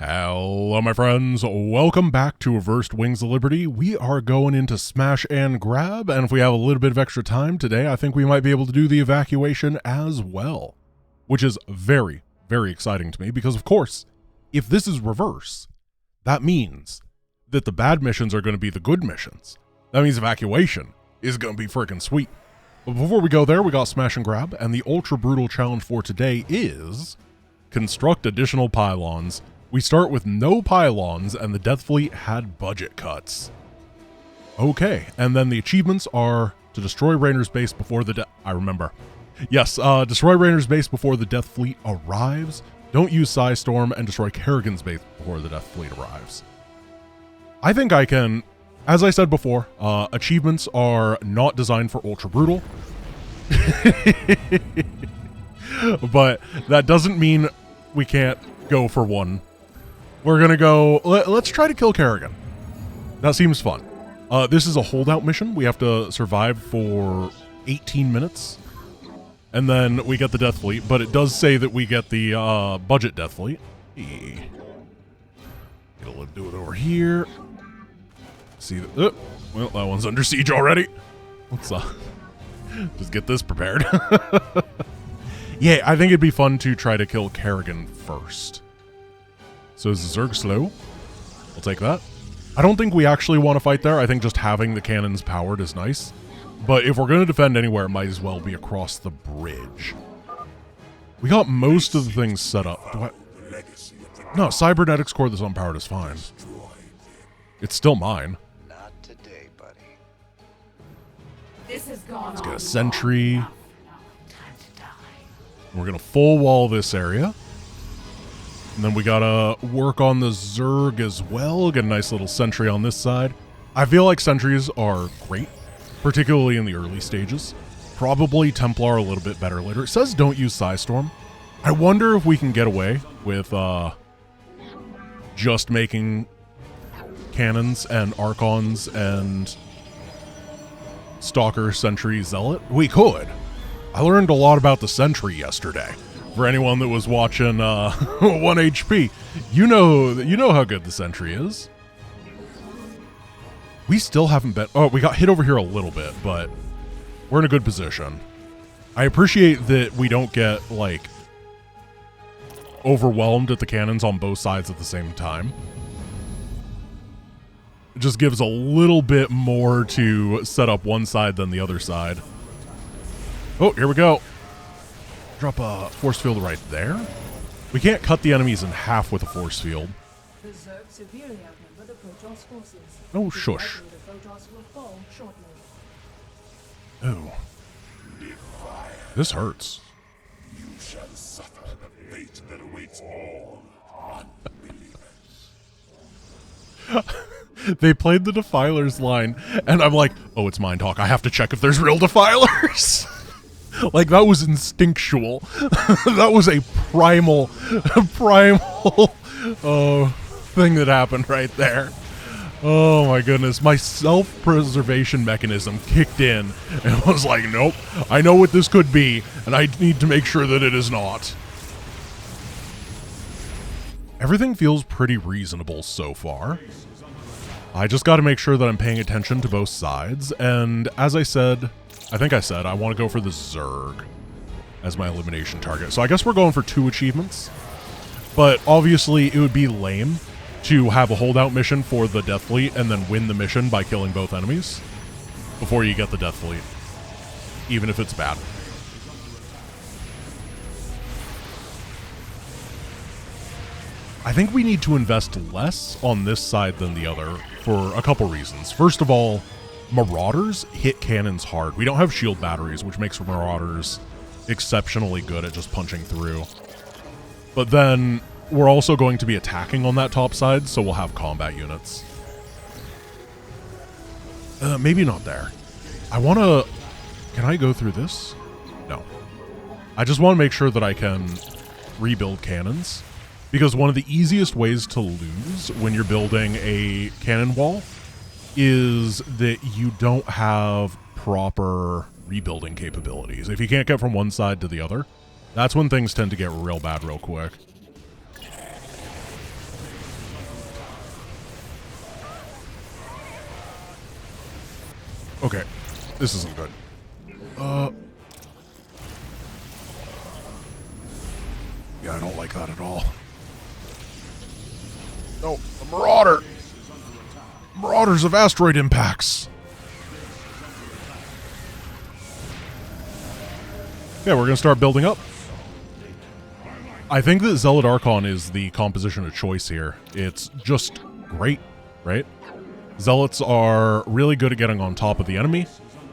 Hello my friends, welcome back to Reversed Wings of Liberty. We are going into smash and grab, and if we have a little bit of extra time today, I think we might be able to do the evacuation as well. Which is very, very exciting to me, because of course, if this is reverse, that means that the bad missions are going to be the good missions. That means evacuation is going to be freaking sweet. But before we go there, we got smash and grab, and the ultra brutal challenge for today is construct additional pylons. We start with no pylons, and the Death Fleet had budget cuts. Okay, and then the achievements are to destroy Rainer's base before the destroy Rainer's base before the Death Fleet arrives. Don't use Storm, and destroy Kerrigan's base before the Death Fleet arrives. I think I can, as I said before, achievements are not designed for ultra brutal. But that doesn't mean we can't go for one. We're gonna go, let's try to kill Kerrigan. That seems fun. This is a holdout mission. We have to survive for 18 minutes. And then we get the Death Fleet, but it does say that we get the budget Death Fleet. Get a little do it over here. See, well, that one's under siege already. Let's just get this prepared. Yeah, I think it'd be fun to try to kill Kerrigan first. So is the Zerg slow? I'll take that. I don't think we actually want to fight there. I think just having the cannons powered is nice. But if we're going to defend anywhere, it might as well be across the bridge. We got most of the things set up. No, cybernetics core that's unpowered is fine. It's still mine. Not today, buddy. Let's get a sentry. We're going to full wall this area. And then we gotta work on the Zerg as well. Get a nice little sentry on this side. I feel like sentries are great, particularly in the early stages. Probably Templar a little bit better later. It says don't use Storm. I wonder if we can get away with just making cannons and Archons and Stalker, Sentry, Zealot. We could. I learned a lot about the Sentry yesterday. For anyone that was watching 1 HP, you know how good the Sentry is. We still haven't been... Oh, we got hit over here a little bit, but we're in a good position. I appreciate that we don't get, like, overwhelmed at the cannons on both sides at the same time. It just gives a little bit more to set up one side than the other side. Oh, here we go. Drop a force field right there. We can't cut the enemies in half with a force field. The Zerg severely outnumber the Protoss forces. Oh, shush. The Protoss will fall shortly. Oh. This hurts. You shall suffer the fate that awaits all unbelievers. They played the Defilers line, and I'm like, oh, it's Mind Talk. I have to check if there's real Defilers. Like, that was instinctual. That was a primal thing that happened right there. Oh my goodness. My self-preservation mechanism kicked in and was like, nope, I know what this could be, and I need to make sure that it is not. Everything feels pretty reasonable so far. I just got to make sure that I'm paying attention to both sides, and as I said... I think I said I want to go for the Zerg as my elimination target. So I guess we're going for 2 achievements. But obviously it would be lame to have a holdout mission for the Death Fleet and then win the mission by killing both enemies before you get the Death Fleet, even if it's bad. I think we need to invest less on this side than the other for a couple reasons. First of all, Marauders hit cannons hard. We don't have shield batteries, which makes Marauders exceptionally good at just punching through. But then we're also going to be attacking on that top side, so we'll have combat units. Maybe not there. I want to... Can I go through this? No. I just want to make sure that I can rebuild cannons, because one of the easiest ways to lose when you're building a cannon wall is that you don't have proper rebuilding capabilities. If you can't get from one side to the other, that's when things tend to get real bad real quick. Okay, this isn't good. Yeah, I don't like that at all. No, a marauder! Marauders of asteroid impacts! Yeah, we're gonna start building up. I think that Zealot Archon is the composition of choice here. It's just great, right? Zealots are really good at getting on top of the enemy.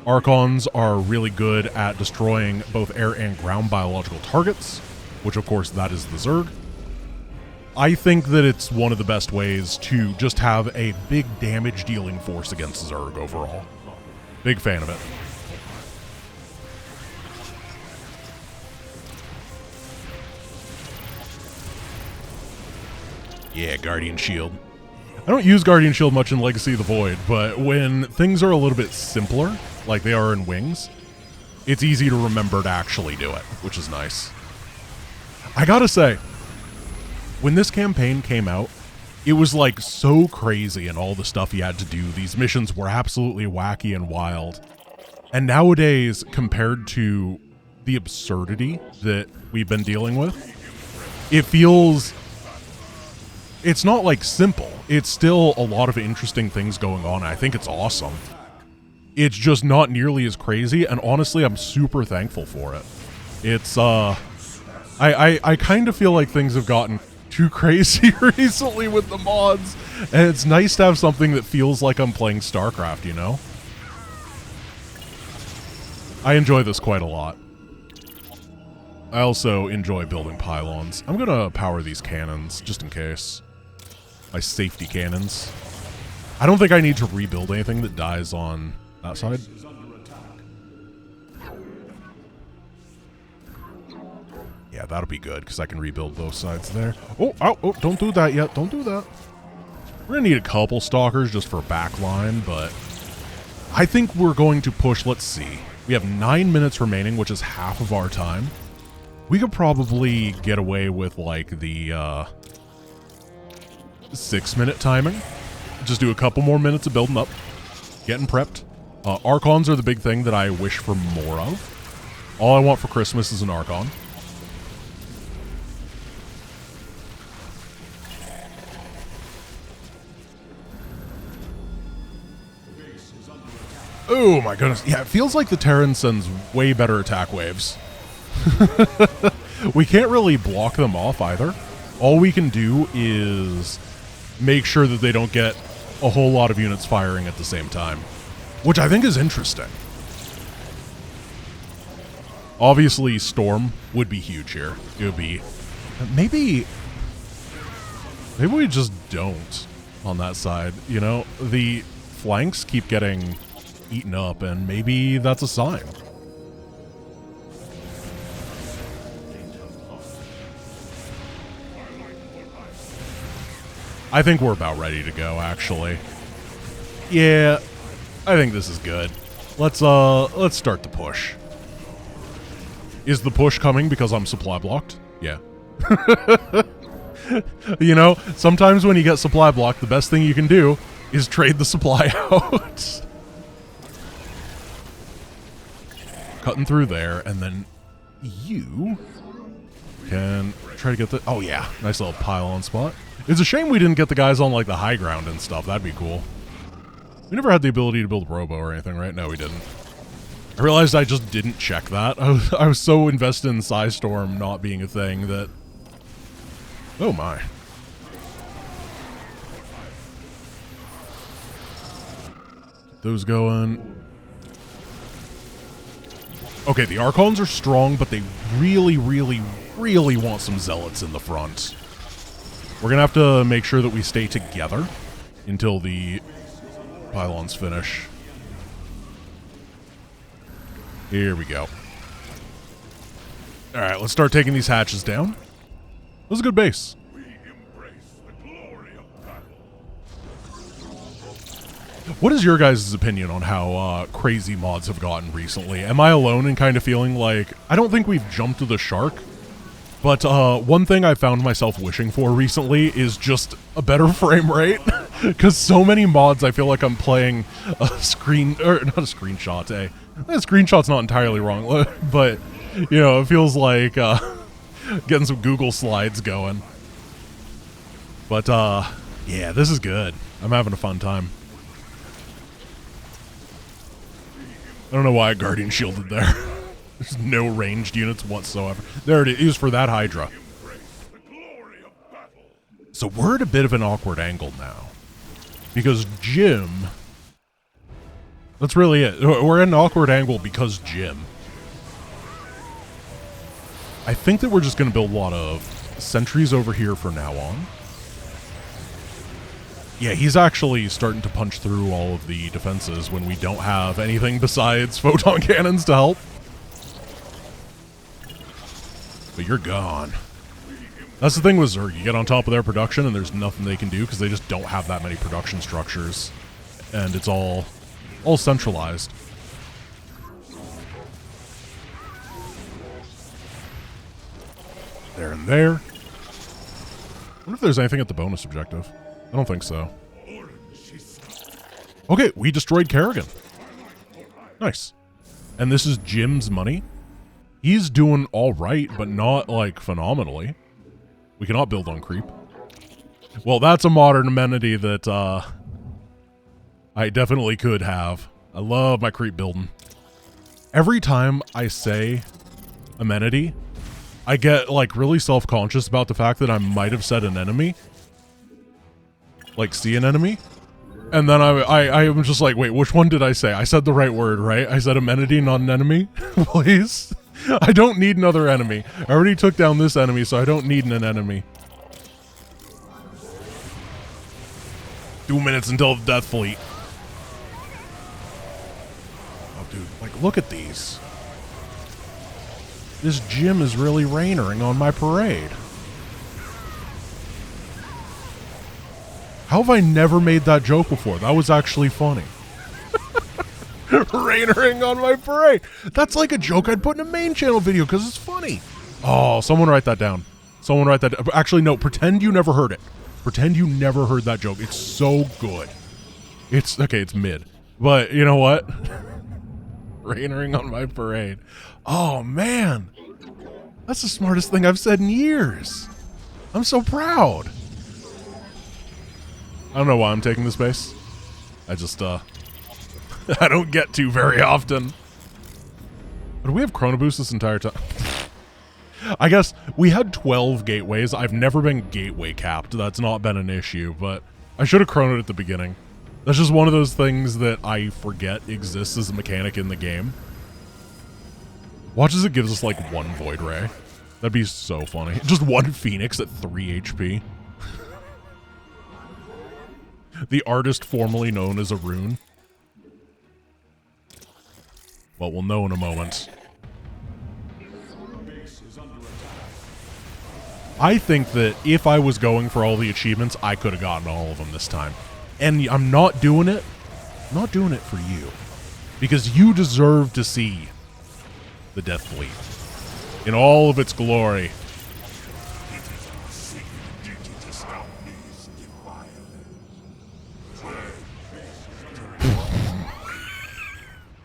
Archons are really good at destroying both air and ground biological targets, which of course that is the Zerg. I think that it's one of the best ways to just have a big damage dealing force against Zerg overall. Big fan of it. Yeah, Guardian Shield. I don't use Guardian Shield much in Legacy of the Void, but when things are a little bit simpler, like they are in Wings, it's easy to remember to actually do it, which is nice. I gotta say, when this campaign came out, it was like so crazy and all the stuff you had to do. These missions were absolutely wacky and wild. And nowadays, compared to the absurdity that we've been dealing with, it feels... It's not like simple. It's still a lot of interesting things going on. I think it's awesome. It's just not nearly as crazy, and honestly, I'm super thankful for it. It's, I kind of feel like things have gotten too crazy recently with the mods, and it's nice to have something that feels like I'm playing StarCraft, you know? I enjoy this quite a lot. I also enjoy building pylons. I'm gonna power these cannons, just in case. My safety cannons. I don't think I need to rebuild anything that dies on that side. Yeah, that'll be good, because I can rebuild both sides there. Oh, oh, don't do that yet. Don't do that. We're going to need a couple stalkers just for backline, but I think we're going to push. Let's see. We have 9 minutes remaining, which is half of our time. We could probably get away with, like, the 6-minute timing. Just do a couple more minutes of building up, getting prepped. Archons are the big thing that I wish for more of. All I want for Christmas is an Archon. Oh my goodness. Yeah, it feels like the Terran sends way better attack waves. We can't really block them off either. All we can do is make sure that they don't get a whole lot of units firing at the same time, which I think is interesting. Obviously, Storm would be huge here. It would be... Maybe we just don't on that side, you know? The flanks keep getting eaten up, and maybe that's a sign. I think we're about ready to go, actually. Yeah, I think this is good. Let's start the push. Is the push coming because I'm supply blocked? Yeah. You know, sometimes when you get supply blocked, the best thing you can do is trade the supply out. Cutting through there, and then you can try to get the... Oh yeah, nice little pylon spot. It's a shame we didn't get the guys on, like, the high ground and stuff. That'd be cool. We never had the ability to build robo or anything, right? No, we didn't. I realized I just didn't check that. I was so invested in Psystorm not being a thing that... Oh my. Get those going. Okay, the Archons are strong, but they really, really, really want some Zealots in the front. We're going to have to make sure that we stay together until the pylons finish. Here we go. Alright, let's start taking these hatches down. That was a good base. We embrace the glory of battle. What is your guys' opinion on how crazy mods have gotten recently? Am I alone in kind of feeling like... I don't think we've jumped to the shark. But one thing I found myself wishing for recently is just a better frame rate. Because so many mods, I feel like I'm playing a not a screenshot, a screenshot's not entirely wrong, but, you know, it feels like getting some Google slides going. But, yeah, this is good. I'm having a fun time. I don't know why I Guardian shielded there. There's no ranged units whatsoever. There it is for that Hydra. So we're at a bit of an awkward angle now. Because Jim... That's really it. We're at an awkward angle because Jim. I think that we're just going to build a lot of sentries over here from now on. Yeah, he's actually starting to punch through all of the defenses when we don't have anything besides photon cannons to help. But you're gone. That's the thing with Zerg. You get on top of their production and there's nothing they can do because they just don't have that many production structures. And it's all centralized. There and there. I wonder if there's anything at the bonus objective. I don't think so. Okay, we destroyed Kerrigan. Nice. And this is Jim's money. He's doing all right, but not, like, phenomenally. We cannot build on creep. Well, that's a modern amenity that, I definitely could have. I love my creep building. Every time I say amenity, I get, like, really self-conscious about the fact that I might have said an enemy. Like, see an enemy? And then I'm just like, wait, which one did I say? I said the right word, right? I said amenity, not an enemy? Please? I don't need another enemy. I already took down this enemy, so I don't need an enemy. 2 minutes until the death fleet. Oh, dude, like, look at these. This Jim is really rainering on my parade. How have I never made that joke before? That was actually funny. Rainering on my parade. That's like a joke I'd put in a main channel video because it's funny. Oh, someone write that down. Someone write that down. Actually, no, pretend you never heard it. Pretend you never heard that joke. It's so good. It's, okay, it's mid. But you know what? Rainering on my parade. Oh, man. That's the smartest thing I've said in years. I'm so proud. I don't know why I'm taking this base. I just, I don't get to very often. But do we have Chrono Boost this entire time? I guess we had 12 gateways. I've never been gateway capped. That's not been an issue, but I should have chronoed at the beginning. That's just one of those things that I forget exists as a mechanic in the game. Watch as it gives us like one Void Ray. That'd be so funny. Just one Phoenix at 3 HP. The artist formerly known as a rune. Well, we'll know in a moment. I think that if I was going for all the achievements, I could have gotten all of them this time. And I'm not doing it. I'm not doing it for you. Because you deserve to see the Death Fleet in all of its glory.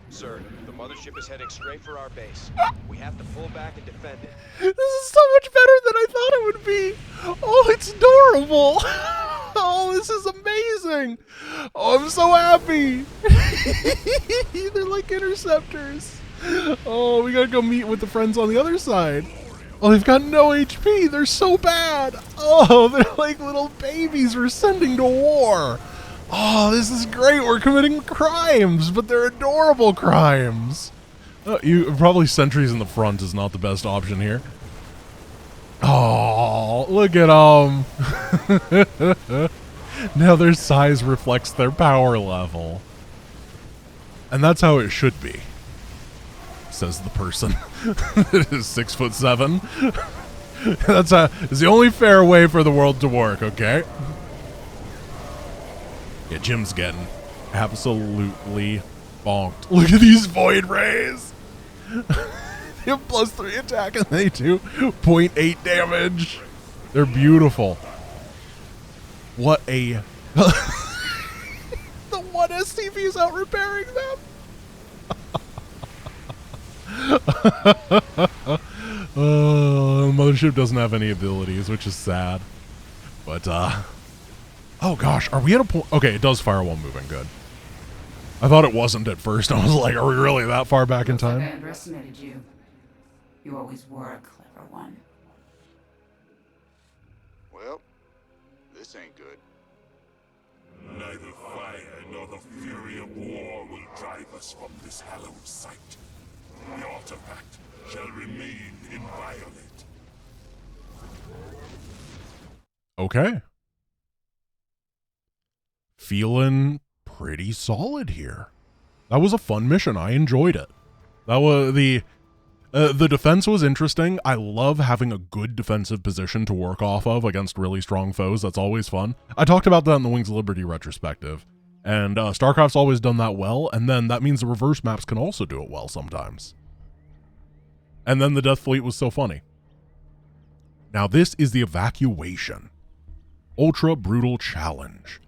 Sir, the mothership is heading straight for our base. We have to pull back and defend it. This is so much better than I thought it would be. Oh, it's adorable. Oh, this is amazing. Oh, I'm so happy. They're like interceptors. Oh, we gotta go meet with the friends on the other side. Oh, they've got no HP. They're so bad. Oh, they're like little babies we're sending to war. Oh, this is great. We're committing crimes, but they're adorable crimes. Oh, probably sentries in the front is not the best option here. Oh, look at them. Now their size reflects their power level. And that's how it should be, says the person that is 6'7". It's the only fair way for the world to work, okay? Yeah, Jim's getting absolutely bonked. Look at these Void Rays. They have +3 attack and they do 0.8 damage. They're beautiful. What a... SCV's out repairing them. The mothership doesn't have any abilities, which is sad. But, oh gosh, are we at a point? Okay, it does fire while moving, good. I thought it wasn't at first. I was like, are we really that far back in time? I underestimated you. You always were a clever one. Well, this ain't good. Neither fire nor the fury of war will drive us from this hallowed site. The artifact shall remain inviolate. Okay. Feeling pretty solid here. That was a fun mission. I enjoyed it. That was the defense was interesting. I love having a good defensive position to work off of against really strong foes. That's always fun. I talked about that in the Wings of Liberty retrospective. And StarCraft's always done that well, and then that means the reverse maps can also do it well sometimes. And then the Death Fleet was so funny. Now this is the evacuation. Ultra brutal challenge.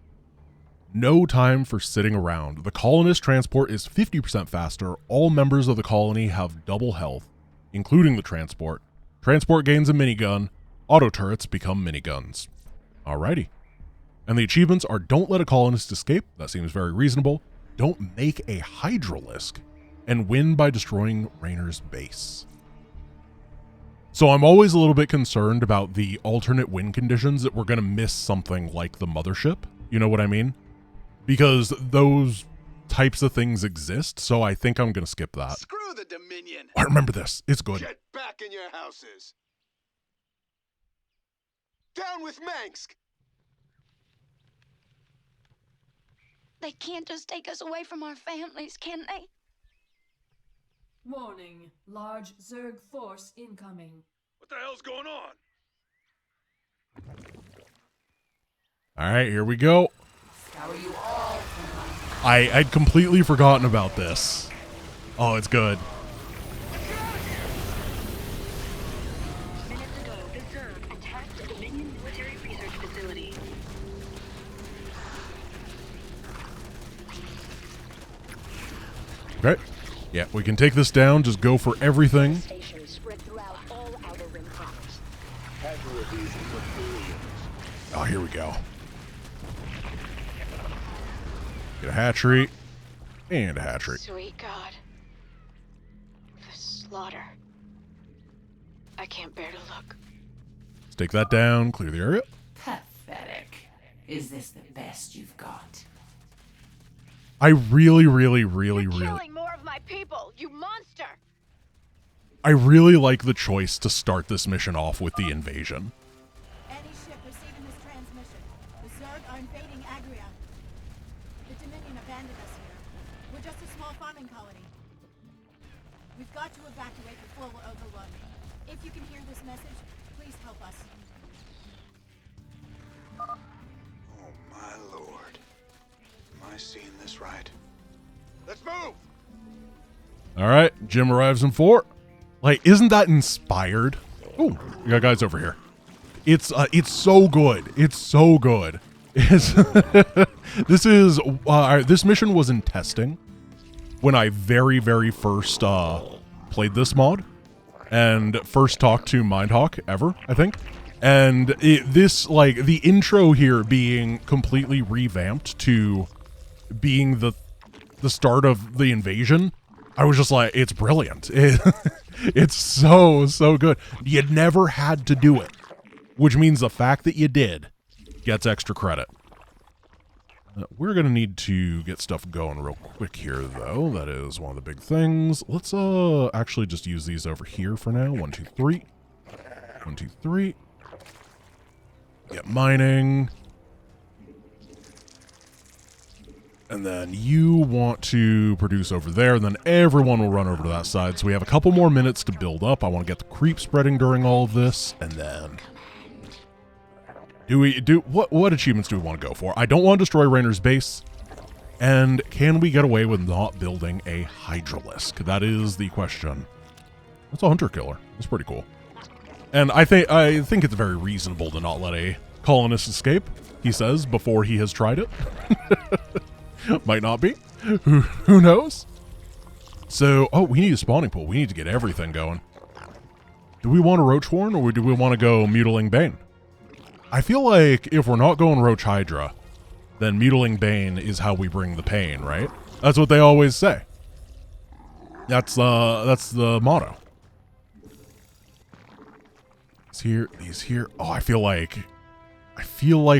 No time for sitting around. The colonist transport is 50% faster. All members of the colony have double health, including the transport. Transport gains a minigun. Auto turrets become miniguns. Alrighty. And the achievements are don't let a colonist escape. That seems very reasonable. Don't make a hydralisk. And win by destroying Raynor's base. So I'm always a little bit concerned about the alternate win conditions that we're going to miss something like the mothership. You know what I mean? Because those types of things exist, so I think I'm going to skip that. Screw the Dominion. I remember this. It's good. Get back in your houses. Down with Mansk. They can't just take us away from our families, can they? Warning. Large Zerg force incoming. What the hell's going on? All right, here we go. Scour you all from I'd completely forgotten about this. Oh, it's good. Minutes ago, the Zerg attacked a Dominion military research facility. Okay. Yeah, we can take this down. Just go for everything. Stations spread throughout all Outer Rim planets. Oh, here we go. Get a hatchery. And a hatchery. Sweet God. The slaughter. I can't bear to look. Let's take that down. Clear the area. pathetic. Is this the best you've got? I really You're killing more of my people, you monster! I really like the choice to start this mission off with the invasion. Any ship receiving this transmission. The Zerg are invading Agria. The Dominion abandoned us here. We're just a small farming colony. We've got to evacuate before we're overrun. If you can hear this message, please help us. Oh my lord. Am I seeing this right? Let's move! Alright, Jim arrives in 4. Like, isn't that inspired? Oh, we got guys over here. It's so good. It's so good. This mission was in testing when I very first played this mod and first talked to Mindhawk ever, I think. And the intro here being completely revamped to being the start of the invasion, I was just like, it's brilliant. It's so good. You never had to do it, which means the fact that you did gets extra credit. We're going to need to get stuff going real quick here, though. That is one of the big things. Let's actually just use these over here for now. 1, 2, 3. 1, 2, 3. Get mining. And then you want to produce over there, and then everyone will run over to that side. So we have a couple more minutes to build up. I want to get the creep spreading during all of this, and then what achievements do we want to go for? I don't want to destroy Raynor's base, and can we get away with not building a Hydralisk? That is the question. That's a hunter killer. That's pretty cool. And I think it's very reasonable to not let a colonist escape, he says, before he has tried it. Might not be. Who knows? So, oh, we need a spawning pool. We need to get everything going. Do we want a Roach Horn or do we want to go Mutiling Bane? I feel like if we're not going Roach Hydra, then Mutiling Bane is how we bring the pain, right? That's what they always say. That's the motto. He's here. Oh, I feel like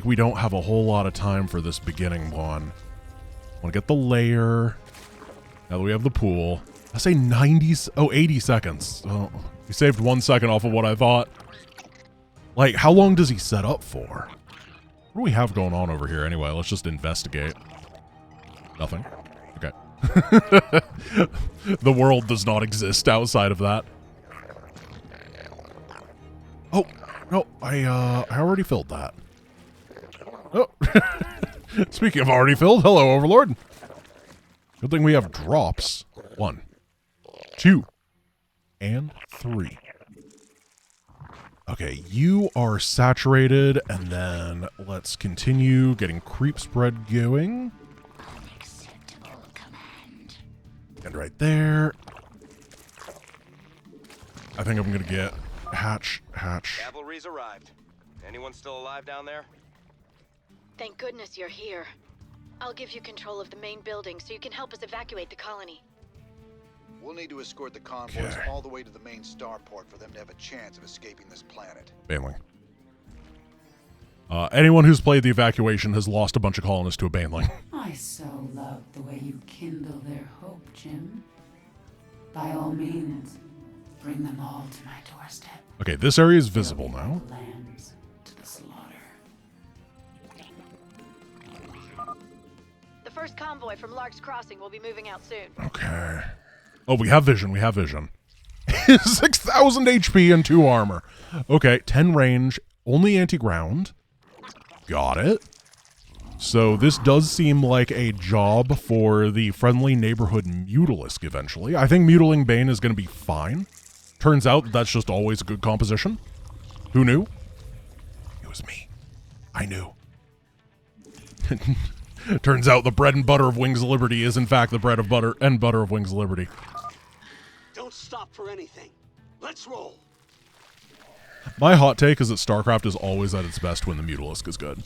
we don't have a whole lot of time for this beginning one. I want to get the layer. Now that we have the pool. I say 80 seconds. Oh, we saved 1 second off of what I thought. Like, how long does he set up for? What do we have going on over here anyway? Let's just investigate. Nothing. Okay. The world does not exist outside of that. Oh, no, I already filled that. Oh. Speaking of already filled, hello, Overlord. Good thing we have drops. 1, 2, and 3. Okay, you are saturated, and then let's continue getting creep spread going. Unacceptable command. And right there. I think I'm gonna get hatch. Cavalry's arrived. Anyone still alive down there? Thank goodness you're here. I'll give you control of the main building so you can help us evacuate the colony. We'll need to escort the convoys Okay. all the way to the main starport for them to have a chance of escaping this planet. Baneling. Anyone who's played the evacuation has lost a bunch of colonists to a Baneling. I so love the way you kindle their hope, Jim. By all means, bring them all to my doorstep. Okay, this area is visible now. Lambs to the slaughter. The first convoy from Lark's Crossing will be moving out soon. Okay. Oh, we have vision. 6,000 HP and 2 armor. Okay, 10 range, only anti-ground. Got it. So this does seem like a job for the friendly neighborhood Mutalisk eventually. I think Mutiling Bane is going to be fine. Turns out that's just always a good composition. Who knew? It was me. I knew. Turns out the bread and butter of Wings of Liberty is in fact the bread of butter and butter of Wings of Liberty. Don't stop for anything. Let's roll. My hot take is that StarCraft is always at its best when the Mutalisk is good.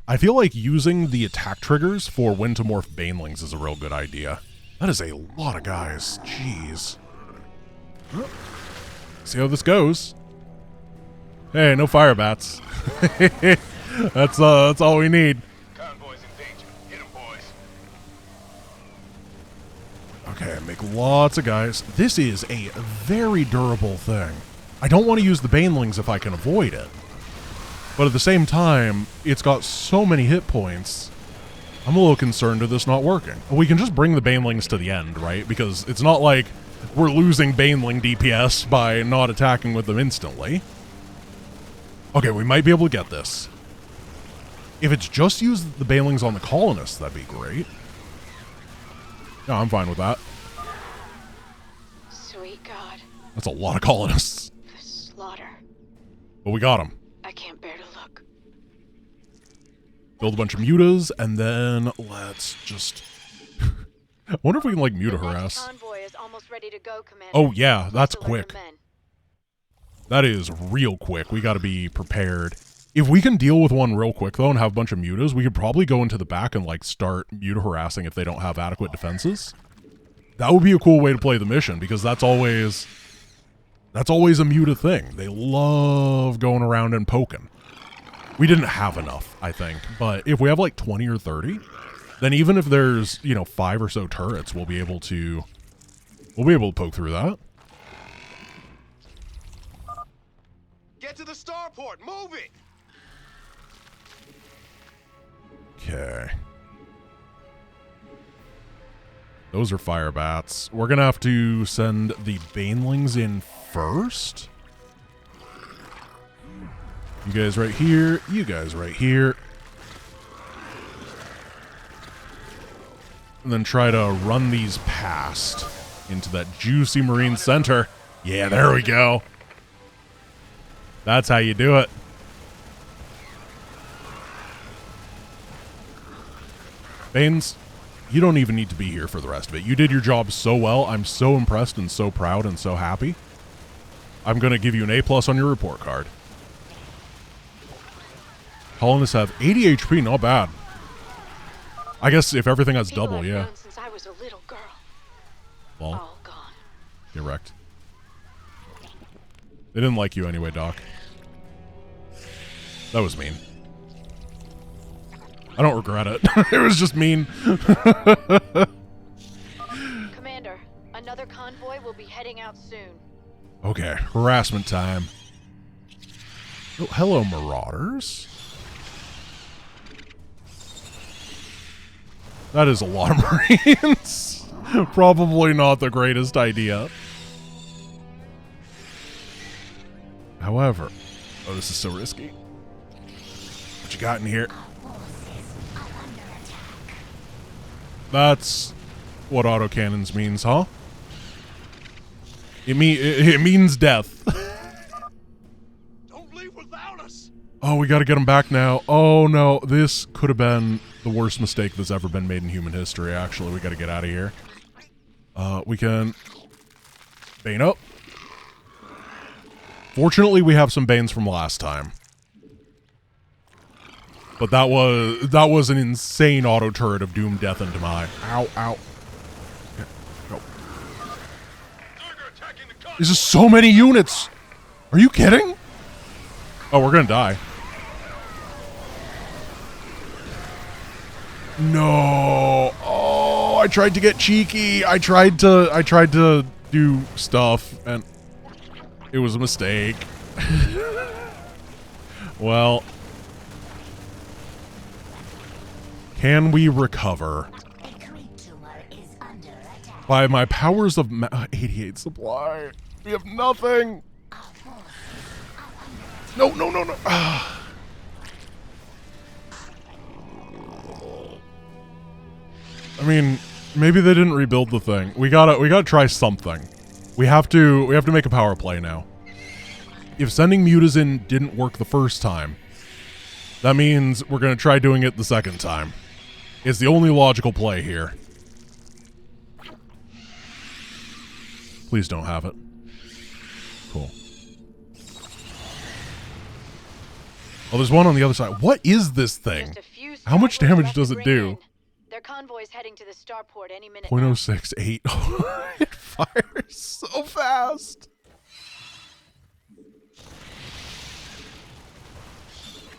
I feel like using the attack triggers for when to morph Banelings is a real good idea. That is a lot of guys. Jeez. See how this goes. Hey, no fire bats. That's all we need. Convoys in danger. Hit 'em, boys. Okay, make lots of guys. This is a very durable thing. I don't want to use the Banelings if I can avoid it. But at the same time, it's got so many hit points. I'm a little concerned of this not working. We can just bring the Banelings to the end, right? Because it's not like we're losing Baneling DPS by not attacking with them instantly. Okay, we might be able to get this. If it's just use the Banelings on the colonists, that'd be great. Yeah, I'm fine with that. Sweet God. That's a lot of colonists. The slaughter. But we got them. I can't bear to look. Build a bunch of mutas, and then let's just... I wonder if we can, like, muta The next harass. convoy is almost ready to go, Commander. Oh, yeah, that's Deliver quick. men. That is real quick. We gotta be prepared. If we can deal with one real quick, though, and have a bunch of mutas, we could probably go into the back and, like, start muta harassing if they don't have adequate defenses. That would be a cool way to play the mission, because that's always a muta thing. They love going around and poking. We didn't have enough, I think, but if we have like 20 or 30, then even if there's, 5 or so turrets, we'll be able to poke through that. Get to the starport. Move it. Okay. Those are fire bats. We're gonna have to send the Banelings in first. You guys right here. You guys right here. And then try to run these past into that juicy marine center. Yeah, there we go. That's how you do it. Baines, you don't even need to be here for the rest of it. You did your job so well. I'm so impressed and so proud and so happy. I'm going to give you an A+ on your report card. Colonists have 80 HP, not bad. I guess if everything has People double, I've yeah. known since I was a little girl. Well, All gone. get wrecked. They didn't like you anyway, Doc. That was mean. I don't regret it. It was just mean. Commander, another convoy will be heading out soon. Okay, harassment time. Oh, hello, Marauders. That is a lot of Marines. Probably not the greatest idea. However, oh, this is so risky. What you got in here? That's what autocannons means, huh? It means death. Don't leave without us. Oh, we gotta get him back now. Oh no, this could have been the worst mistake that's ever been made in human history, actually. We gotta get out of here. We can Bane up. Fortunately, we have some Banes from last time. But that was an insane auto turret of doom, death, and demise. Ow, ow. Okay, go. This is so many units. Are you kidding? Oh, we're gonna die. No. Oh, I tried to get cheeky. I tried to do stuff, and it was a mistake. Well, can we recover? By my powers of 88 supply, we have nothing. No, no, no, no. I mean, maybe they didn't rebuild the thing. We gotta try something. We have to make a power play now. If sending mutas in didn't work the first time, that means we're gonna try doing it the second time. It's the only logical play here. Please don't have it. Cool. Oh, there's one on the other side. What is this thing? How much damage does it do? Their convoy's heading to the starport any minute. 0.068. It fires so fast.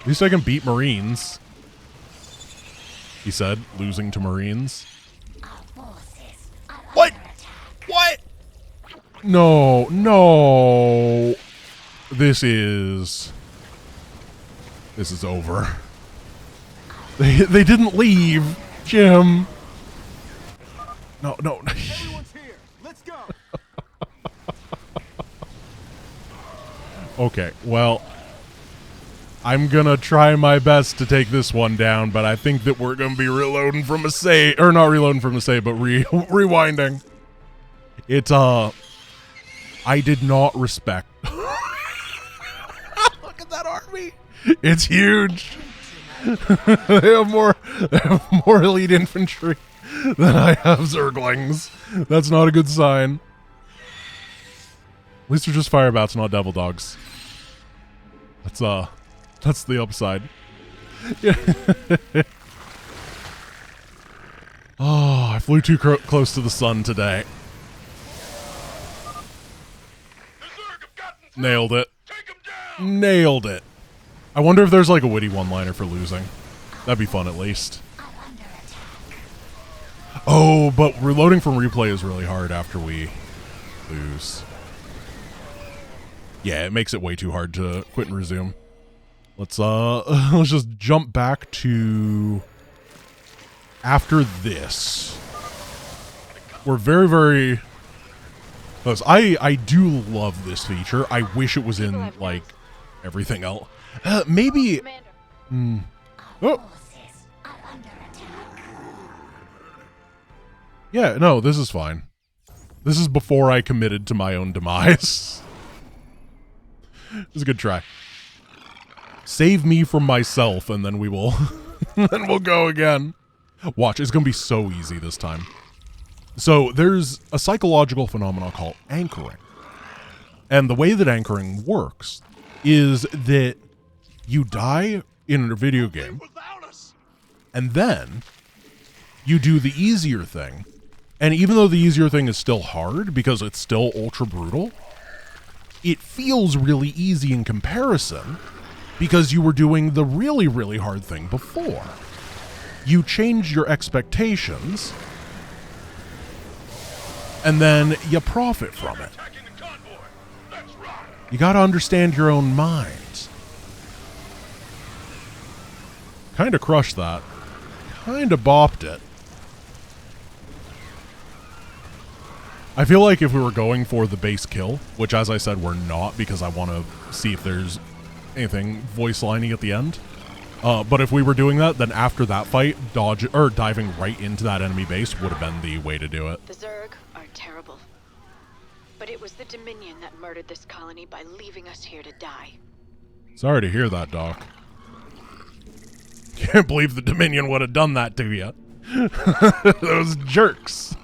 At least I can beat Marines. He said, losing to Marines. What? What? No, no. This is over. They didn't leave, Jim. No, no. Everyone's here. Let's go. Okay, well, I'm gonna try my best to take this one down, but I think that we're gonna be reloading from a save, or not reloading from a save, but rewinding. It, I did not respect. Look at that army. It's huge. They have more elite infantry than I have Zerglings. That's not a good sign. At least they're just firebats, not devil dogs. That's the upside. Yeah. Oh, I flew too close to the sun today. Nailed it. Nailed it. I wonder if there's like a witty one-liner for losing. That'd be fun at least. Oh, but reloading from replay is really hard after we lose. Yeah, it makes it way too hard to quit and resume. Let's just jump back to after this. We're very, very close. I do love this feature. I wish it was in like everything else. Maybe. Oh. Yeah, no, this is fine. This is before I committed to my own demise. It's a good try. Save me from myself, and then we will, then we'll go again. Watch, it's going to be so easy this time. So there's a psychological phenomenon called anchoring. And the way that anchoring works is that you die in a video game, and then you do the easier thing. And even though the easier thing is still hard, because it's still ultra brutal, it feels really easy in comparison because you were doing the really, really hard thing before. You change your expectations, and then you profit from it. You gotta understand your own mind. Kinda crushed that. Kinda bopped it. I feel like if we were going for the base kill, which as I said we're not because I want to see if there's anything voice lining at the end. But if we were doing that, then after that fight, diving right into that enemy base would have been the way to do it. The Zerg are terrible. But it was the Dominion that murdered this colony by leaving us here to die. Sorry to hear that, Doc. Can't believe the Dominion would have done that to you. Those jerks.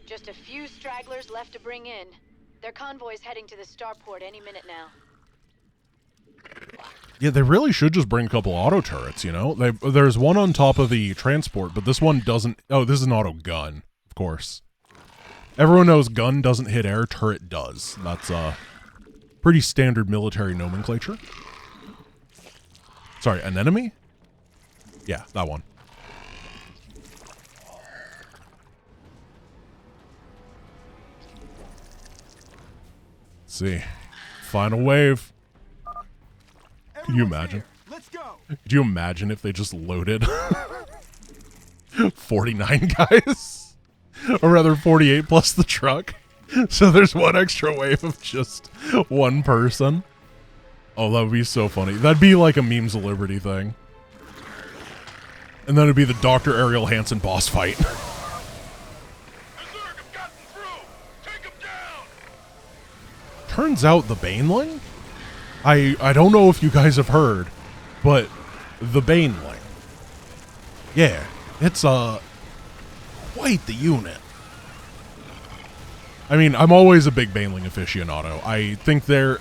Just a few stragglers left to bring in. Their convoy's heading to the starport any minute now. Yeah, they really should just bring a couple auto turrets, you know? There's one on top of the transport, but this one doesn't... Oh, this is an auto gun, of course. Everyone knows gun doesn't hit air, turret does. That's pretty standard military nomenclature. Sorry, an enemy? Yeah, that one. Let's see. Final wave. Can you imagine? Let's go. Could you imagine if they just loaded 49 guys? Or rather 48 plus the truck. So there's one extra wave of just one person. Oh, that would be so funny. That'd be like a Memes of Liberty thing. And then it'd be the Dr. Ariel Hansen boss fight. Turns out the Baneling? I don't know if you guys have heard, but the Baneling. Yeah, it's quite the unit. I mean, I'm always a big Baneling aficionado. I think they're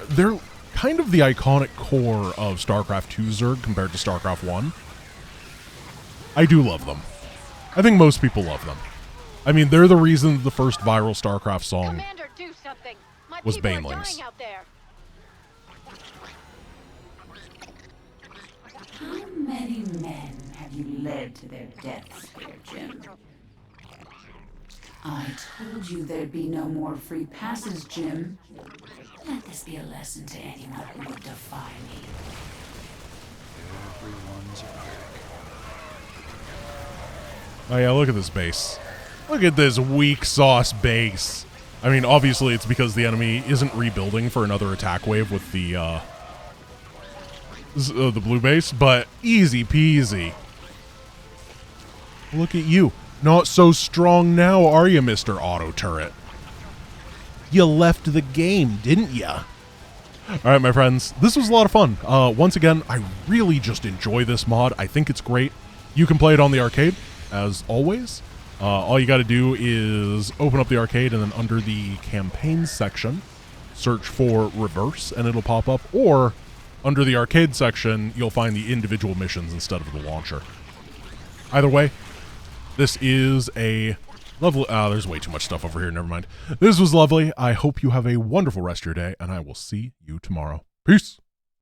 kind of the iconic core of StarCraft 2 Zerg compared to StarCraft 1. I do love them. I think most people love them. I mean, they're the reason the first viral StarCraft song Commander, do something. My was people are Banelings. dying out there. How many men have you led to their deaths here, Jim? I told you there'd be no more free passes, Jim. Let this be a lesson to anyone who would defy me. Everyone's back. Oh yeah, look at this base. Look at this weak sauce base. I mean, obviously it's because the enemy isn't rebuilding for another attack wave with the blue base, but easy peasy. Look at you. Not so strong now, are you, Mr. Auto Turret? You left the game, didn't ya? Alright, my friends, this was a lot of fun. Once again, I really just enjoy this mod. I think it's great. You can play it on the arcade, as always. All you got to do is open up the arcade and then under the campaign section, search for reverse and it'll pop up. Or under the arcade section, you'll find the individual missions instead of the launcher. Either way, this is a lovely... there's way too much stuff over here. Never mind. This was lovely. I hope you have a wonderful rest of your day, and I will see you tomorrow. Peace.